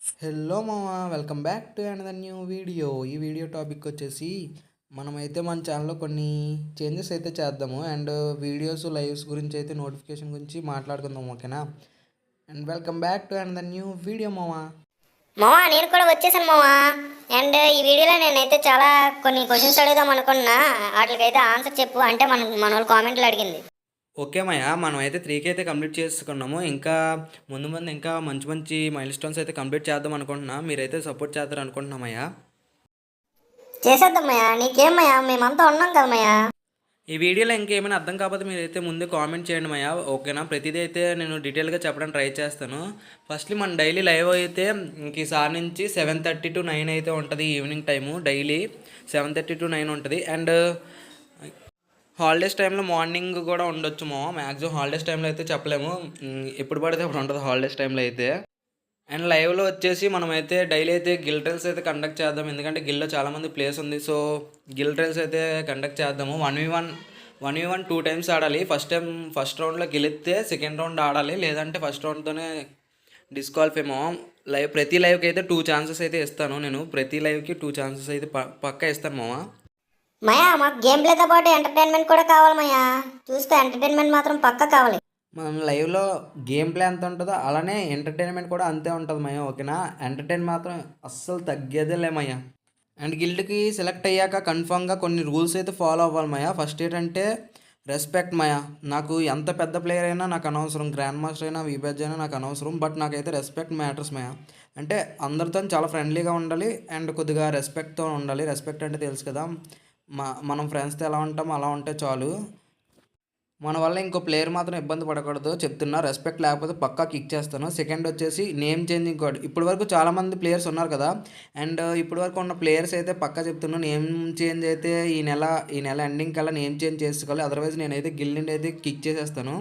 Hello మామ, welcome back to another new video. ఈ video topic వచ్చేసి మనమైతే మన ఛానల్లో కొన్ని చేంజెస్ అయితే చేద్దాము. అండ్ వీడియోస్ లైవ్స్ గురించి అయితే నోటిఫికేషన్ గురించి మాట్లాడుకుందాం, ఓకేనా? And welcome back to another new video మామ. మావా నేను కూడా వచ్చేసాను మావా. అండ్ ఈ వీడియోలో నేనైతే చాలా కొన్ని క్వశ్చన్స్ అడుగుదాం అనుకున్నా. వాటికైతే ఆన్సర్ చెప్పు అంటే మన వాళ్ళు కామెంట్లు అడిగింది. ఓకే మయ్య, మనం అయితే 3కి అయితే కంప్లీట్ చేసుకున్నాము. ఇంకా ముందు ముందు ఇంకా మంచి మంచి మైల్ స్టోన్స్ అయితే కంప్లీట్ చేద్దాం అనుకుంటున్నా. మీరైతే సపోర్ట్ చేస్తారు అనుకుంటున్నామయ్యా. చేసేద్దామయ్యా, నీకేమయ్యా, మేమంతా ఉన్నాం కదమ్మయ్యా. ఈ వీడియోలో ఇంకేమైనా అర్థం కాకపోతే మీరైతే ముందే కామెంట్ చేయండి మయ్యా, ఓకేనా? ప్రతిదీ అయితే నేను డీటెయిల్గా చెప్పడానికి ట్రై చేస్తాను. ఫస్ట్లీ మన డైలీ లైవ్ అయితే ఇంక ఈసారి నుంచి 7:30 to 9 అయితే ఉంటుంది. ఈవినింగ్ టైము డైలీ 7:30 to 9 ఉంటుంది. అండ్ హాలిడేస్ టైంలో మార్నింగ్ కూడా ఉండొచ్చు మ్యాక్సిమం. హాలిడేస్ టైంలో అయితే చెప్పలేము, ఎప్పుడు పడితే అప్పుడు ఉంటుంది హాలిడేస్ టైంలో అయితే. అండ్ లైవ్లో వచ్చేసి మనమైతే డైలీ అయితే గిల్ ట్రైల్స్ అయితే కండక్ట్ చేద్దాం, ఎందుకంటే గిల్లో చాలామంది ప్లేస్ ఉంది. సో గిల్ ట్రైల్స్ అయితే కండక్ట్ చేద్దాము. 1v1 2 టైమ్స్ ఆడాలి. ఫస్ట్ రౌండ్లో గెలిస్తే సెకండ్ రౌండ్ ఆడాలి, లేదంటే ఫస్ట్ రౌండ్తోనే డిస్క్వాలిఫై ప్రతి లైవ్కి అయితే 2 ఛాన్సెస్ అయితే ఇస్తాను నేను. ప్రతి లైవ్కి 2 ఛాన్సెస్ అయితే పక్కా ఇస్తాను మామ. మయా మాకు గేమ్ ప్లేతో పాటు ఎంటర్టైన్మెంట్ కూడా కావాలి మయా. చూస్తే ఎంటర్టైన్మెంట్ మాత్రం పక్క కావాలి. మనం లైవ్లో గేమ్ ప్లే ఎంత ఉంటుందో అలానే ఎంటర్టైన్మెంట్ కూడా అంతే ఉంటుంది మయ్య, ఓకేనా? ఎంటర్టైన్ మాత్రం అస్సలు తగ్గేదేలే మయ్య. అండ్ గిల్డ్కి సెలెక్ట్ అయ్యాక కన్ఫామ్గా కొన్ని రూల్స్ అయితే ఫాలో అవ్వాలి మయ్య. ఫస్ట్ ఏంటంటే రెస్పెక్ట్ మయ్య. నాకు ఎంత పెద్ద ప్లేయర్ అయినా నాకు అనవసరం, గ్రాండ్ మాస్టర్ అయినా విబెజ్ అయినా నాకు అనవసరం, బట్ నాకైతే రెస్పెక్ట్ మ్యాటర్స్ మయ్య. అంటే అందరితో చాలా ఫ్రెండ్లీగా ఉండాలి అండ్ కొద్దిగా రెస్పెక్ట్తో ఉండాలి. రెస్పెక్ట్ అంటే తెలుసు కదా, మనం ఫ్రెండ్స్తో ఎలా ఉంటామో అలా ఉంటే చాలు. మన వల్ల ఇంకో ప్లేయర్ మాత్రం ఇబ్బంది పడకూడదు చెప్తున్నా. రెస్పెక్ట్ లేకపోతే పక్కా కిక్ చేస్తాను. సెకండ్ వచ్చేసి నేమ్ చేంజింగ్ కోడ్. ఇప్పటి వరకు చాలామంది ప్లేయర్స్ ఉన్నారు కదా, అండ్ ఇప్పటి వరకు ఉన్న ప్లేయర్స్ అయితే పక్కా చెప్తున్నాను, నేమ్ చేంజ్ అయితే ఈ నెల ఎండింగ్ కల్లా నేమ్ చేంజ్ చేసుకోవాలి. అదర్వైజ్ నేనైతే గిల్ నుండి అయితే కిక్ చేసేస్తాను.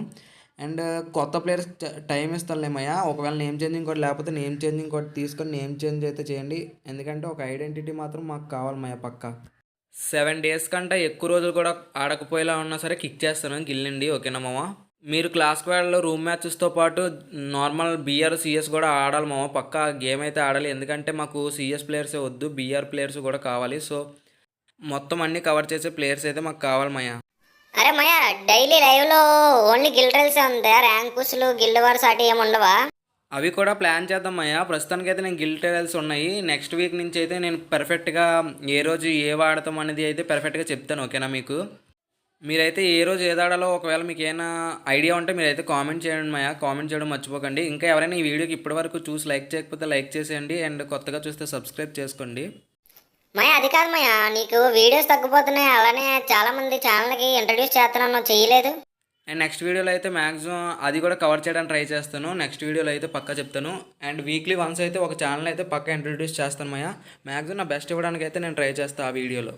అండ్ కొత్త ప్లేయర్స్ టైం ఇస్తానులేమయ్యా. ఒకవేళ నేమ్ చేంజింగ్ కోడ్ లేకపోతే నేమ్ చేంజింగ్ కోడ్ తీసుకొని నేమ్ చేంజ్ అయితే చేయండి, ఎందుకంటే ఒక ఐడెంటిటీ మాత్రం మాకు కావాలమ్మయ్యా పక్కా. 7 డేస్ కంటే ఎక్కువ రోజులు కూడా ఆడకపోయేలా ఉన్నా సరే కిక్ చేస్తాను గిల్లండి, ఓకేనా మామ? మీరు క్లాస్ స్క్వాడ్లో రూమ్ మ్యాచెస్తో పాటు నార్మల్ బీఆర్ సిఎస్ కూడా ఆడాలి మామ. పక్కా గేమ్ అయితే ఆడాలి, ఎందుకంటే మాకు సిఎస్ ప్లేయర్సే వద్దు, బీఆర్ ప్లేయర్స్ కూడా కావాలి. సో మొత్తం అన్నీ కవర్ చేసే ప్లేయర్స్ అయితే మాకు కావాలి మయ్య. అరే మయా, డైలీ లైవ్లో ఓన్లీ గిల్ ట్రైల్సే ఉందా? ర్యాంకుస్లు గిల్డ్ వార్స్ అటు ఏమి ఉండవా? అవి కూడా ప్లాన్ చేద్దాం అయ్యా. ప్రస్తుతానికైతే నేను గిల్ టైల్స్ ఉన్నాయి. నెక్స్ట్ వీక్ నుంచి అయితే నేను పర్ఫెక్ట్గా ఏ రోజు ఏ వాడతాం అనేది అయితే పర్ఫెక్ట్గా చెప్తాను, ఓకేనా? మీకు మీరైతే ఏ రోజు ఏదాడాలో ఒకవేళ మీకు ఏమైనా ఐడియా ఉంటే మీరైతే కామెంట్ చేయండి మాయా. కామెంట్ చేయడం మర్చిపోకండి. ఇంకా ఎవరైనా ఈ వీడియోకి ఇప్పటివరకు చూసి లైక్ చేయకపోతే లైక్ చేసేయండి, అండ్ కొత్తగా చూస్తే సబ్స్క్రైబ్ చేసుకోండి. మయా అది కాదు మయా, నీకు వీడియోస్ తగ్గిపోతున్నాయి, అలానే చాలామంది ఛానల్కి ఇంట్రడ్యూస్ చేస్తున్నాను, చేయలేదు. అండ్ నెక్స్ట్ వీడియోలో అయితే మ్యాక్సిమం అది కూడా కవర్ చేయడానికి ట్రై చేస్తాను. నెక్స్ట్ వీడియోలో అయితే పక్కా చెప్తాను. అండ్ వీక్లీ వన్స్ అయితే ఒక ఛానల్ అయితే పక్కా ఇంట్రడ్యూస్ చేస్తాను మయ్య. మ్యాక్సిమం నా బెస్ట్ ఇవ్వడానికి అయితే నేను ట్రై చేస్తాను ఆ వీడియోలో.